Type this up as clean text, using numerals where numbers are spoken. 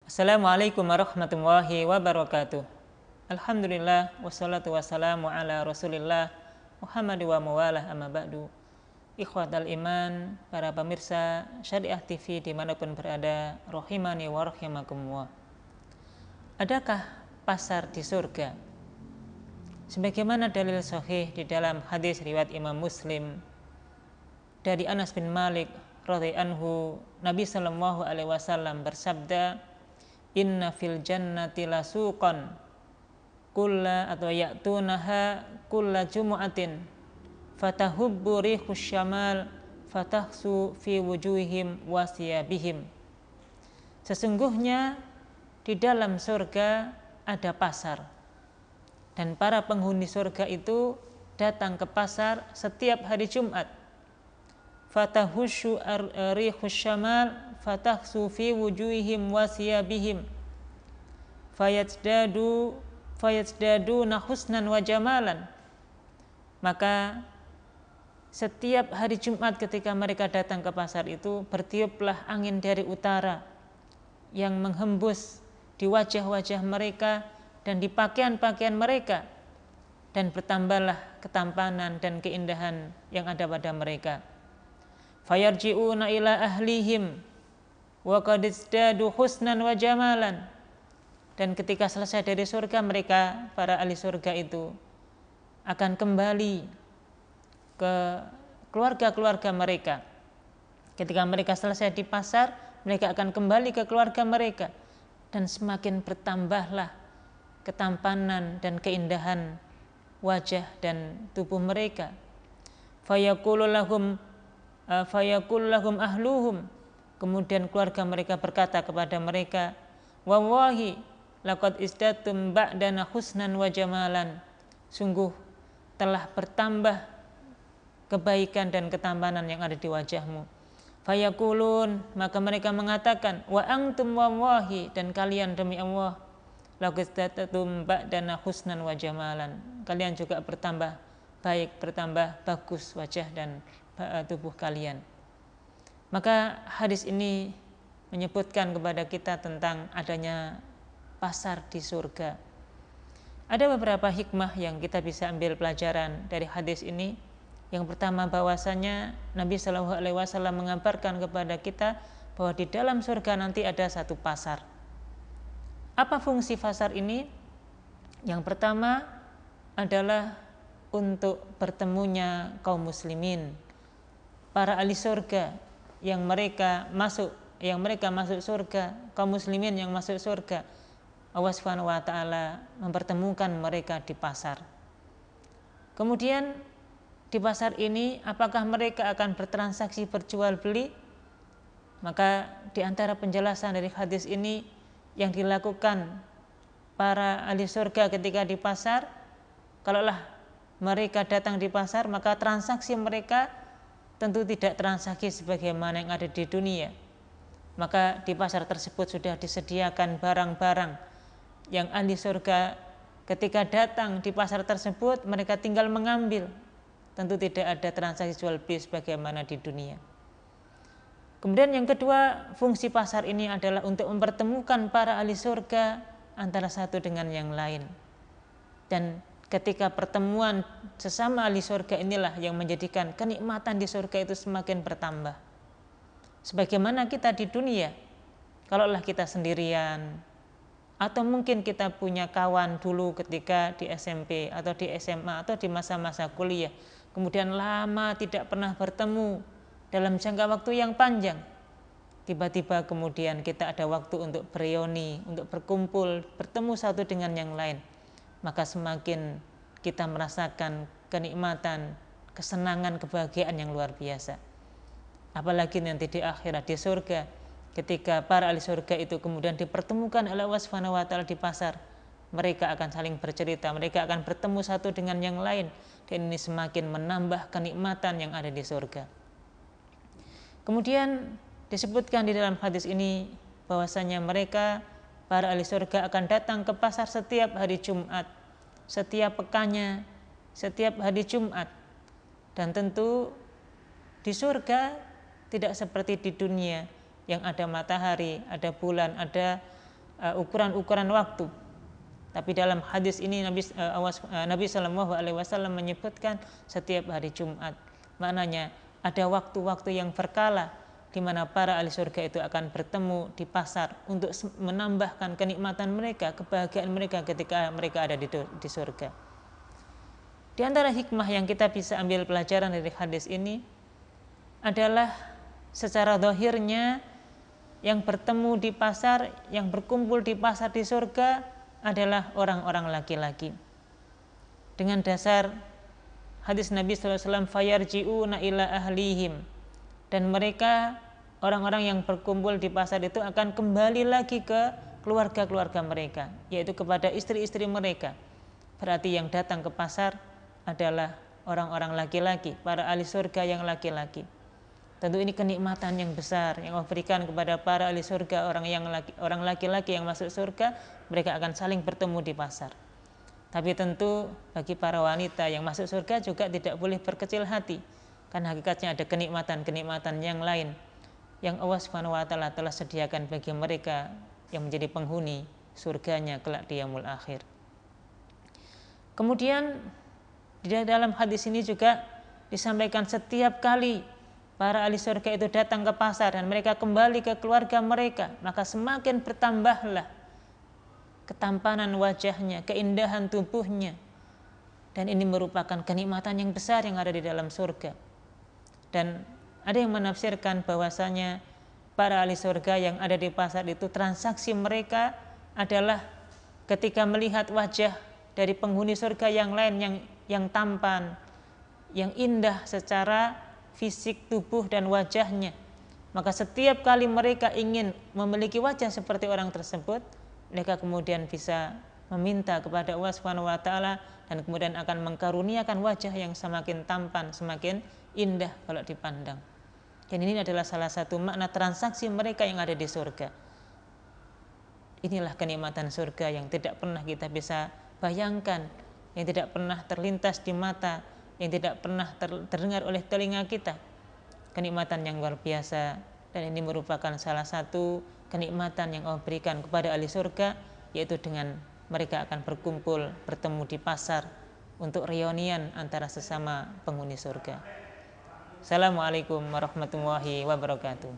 Assalamualaikum warahmatullahi wabarakatuh. Alhamdulillah wassalatu wassalamu ala Rasulillah Muhammad wa mawalah amma ba'du. Ikhwatal iman, para pemirsa Syariah TV dimanapun berada, rahimani wa rahimakumullah. Adakah pasar di surga? Sebagaimana dalil sahih di dalam hadis riwayat Imam Muslim dari Anas bin Malik radhiyallahu anhu, Nabi sallallahu alaihi wasallam bersabda, "Inna fil jannati lasuqan kulla atau ya'tunaha kulla jumu'atin fatahubbu rihus syamal fatahsu fi wujuhihim wasiyabihim." Sesungguhnya di dalam surga ada pasar, dan para penghuni surga itu datang ke pasar setiap hari Jumat. Fatahushu rihus syamal fatahsu fi wujuhihim wasiyabihim fayazdaduna husnan wa jamalan. Maka setiap hari Jumat ketika mereka datang ke pasar itu, bertiuplah angin dari utara yang menghembus di wajah-wajah mereka dan di pakaian-pakaian mereka, dan bertambahlah ketampanan dan keindahan yang ada pada mereka. Fayarji'una ila ahlihim wa qad izdadu husnan wa jamalan. Dan ketika selesai dari surga, mereka, para ahli surga itu akan kembali ke keluarga-keluarga mereka. Ketika mereka selesai di pasar, mereka akan kembali ke keluarga mereka, dan semakin bertambahlah ketampanan dan keindahan wajah dan tubuh mereka. Fayaqulu lahum ahluhum, kemudian keluarga mereka berkata kepada mereka, wallahi laqad izdatum ba'dana husnan wa jamalan, sungguh telah bertambah kebaikan dan ketampanan yang ada di wajahmu. Fayaqulun, maka mereka mengatakan, wa antum wallahi, dan kalian demi Allah, laqad izdatum ba'dana husnan wa jamalan, kalian juga bertambah baik, bertambah bagus wajah dan tubuh kalian. Maka hadis ini menyebutkan kepada kita tentang adanya pasar di surga. Ada beberapa hikmah yang kita bisa ambil pelajaran dari hadis ini. Yang pertama, bahwasanya Nabi Shallallahu Alaihi Wasallam mengabarkan kepada kita bahwa di dalam surga nanti ada satu pasar. Apa fungsi pasar ini? Yang pertama adalah untuk bertemunya kaum muslimin, para ahli surga yang mereka masuk surga, kaum muslimin yang masuk surga. Allah Subhanahu wa taala mempertemukan mereka di pasar. Kemudian di pasar ini, apakah mereka akan bertransaksi berjual beli? Maka di antara penjelasan dari hadis ini, yang dilakukan para ahli surga ketika di pasar, kalaulah mereka datang di pasar, maka transaksi mereka tentu tidak transaksi sebagaimana yang ada di dunia. Maka di pasar tersebut sudah disediakan barang-barang yang ahli surga ketika datang di pasar tersebut, mereka tinggal mengambil. Tentu tidak ada transaksi jual beli sebagaimana di dunia. Kemudian yang kedua, fungsi pasar ini adalah untuk mempertemukan para ahli surga antara satu dengan yang lain. Dan ketika pertemuan sesama ahli surga inilah yang menjadikan kenikmatan di surga itu semakin bertambah. Sebagaimana kita di dunia, kalaulah kita sendirian, atau mungkin kita punya kawan dulu ketika di SMP atau di SMA atau di masa-masa kuliah, kemudian lama tidak pernah bertemu dalam jangka waktu yang panjang, tiba-tiba kemudian kita ada waktu untuk bereuni, untuk berkumpul, bertemu satu dengan yang lain, maka semakin kita merasakan kenikmatan, kesenangan, kebahagiaan yang luar biasa. Apalagi nanti di akhirat, di surga, ketika para ahli surga itu kemudian dipertemukan oleh Allah Subhanahu wa taala di pasar, mereka akan saling bercerita, mereka akan bertemu satu dengan yang lain, dan ini semakin menambah kenikmatan yang ada di surga. Kemudian disebutkan di dalam hadis ini bahwasanya mereka, para ahli surga, akan datang ke pasar setiap hari Jumat, setiap pekannya, setiap hari Jumat. Dan tentu di surga tidak seperti di dunia yang ada matahari, ada bulan, ada ukuran-ukuran waktu. Tapi dalam hadis ini Nabi Shallallahu Alaihi Wasallam menyebutkan setiap hari Jumat. Maknanya ada waktu-waktu yang berkala di mana para ahli surga itu akan bertemu di pasar untuk menambahkan kenikmatan mereka, kebahagiaan mereka ketika mereka ada di surga. Di antara hikmah yang kita bisa ambil pelajaran dari hadis ini adalah secara zahirnya yang bertemu di pasar, yang berkumpul di pasar di surga adalah orang-orang laki-laki. Dengan dasar hadis Nabi SAW, fayarji'una ila ahlihim, dan mereka orang-orang yang berkumpul di pasar itu akan kembali lagi ke keluarga-keluarga mereka, yaitu kepada istri-istri mereka. Berarti yang datang ke pasar adalah orang-orang laki-laki, para ahli surga yang laki-laki. Tentu ini kenikmatan yang besar yang Allah berikan kepada para ahli surga, orang laki-laki yang masuk surga, mereka akan saling bertemu di pasar. Tapi tentu bagi para wanita yang masuk surga juga tidak boleh berkecil hati, karena hakikatnya ada kenikmatan-kenikmatan yang lain yang Allah Subhanahu wa taala telah sediakan bagi mereka yang menjadi penghuni surganya kelak di yaumul akhir. Kemudian di dalam hadis ini juga disampaikan setiap kali para ahli surga itu datang ke pasar dan mereka kembali ke keluarga mereka, maka semakin bertambahlah ketampanan wajahnya, keindahan tubuhnya. Dan ini merupakan kenikmatan yang besar yang ada di dalam surga. Dan ada yang menafsirkan bahwasanya para ahli surga yang ada di pasar itu, transaksi mereka adalah ketika melihat wajah dari penghuni surga yang lain yang tampan, yang indah secara fisik tubuh dan wajahnya, maka setiap kali mereka ingin memiliki wajah seperti orang tersebut, mereka kemudian bisa meminta kepada Allah Subhanahu wa taala dan kemudian akan mengkaruniakan wajah yang semakin tampan, semakin indah kalau dipandang. Dan ini adalah salah satu makna transaksi mereka yang ada di surga. Inilah kenikmatan surga yang tidak pernah kita bisa bayangkan, yang tidak pernah terlintas di mata, yang tidak pernah terdengar oleh telinga kita. Kenikmatan yang luar biasa, dan ini merupakan salah satu kenikmatan yang Allah berikan kepada ahli surga, yaitu dengan mereka akan berkumpul, bertemu di pasar untuk reunian antara sesama penghuni surga. Assalamualaikum warahmatullahi wabarakatuh.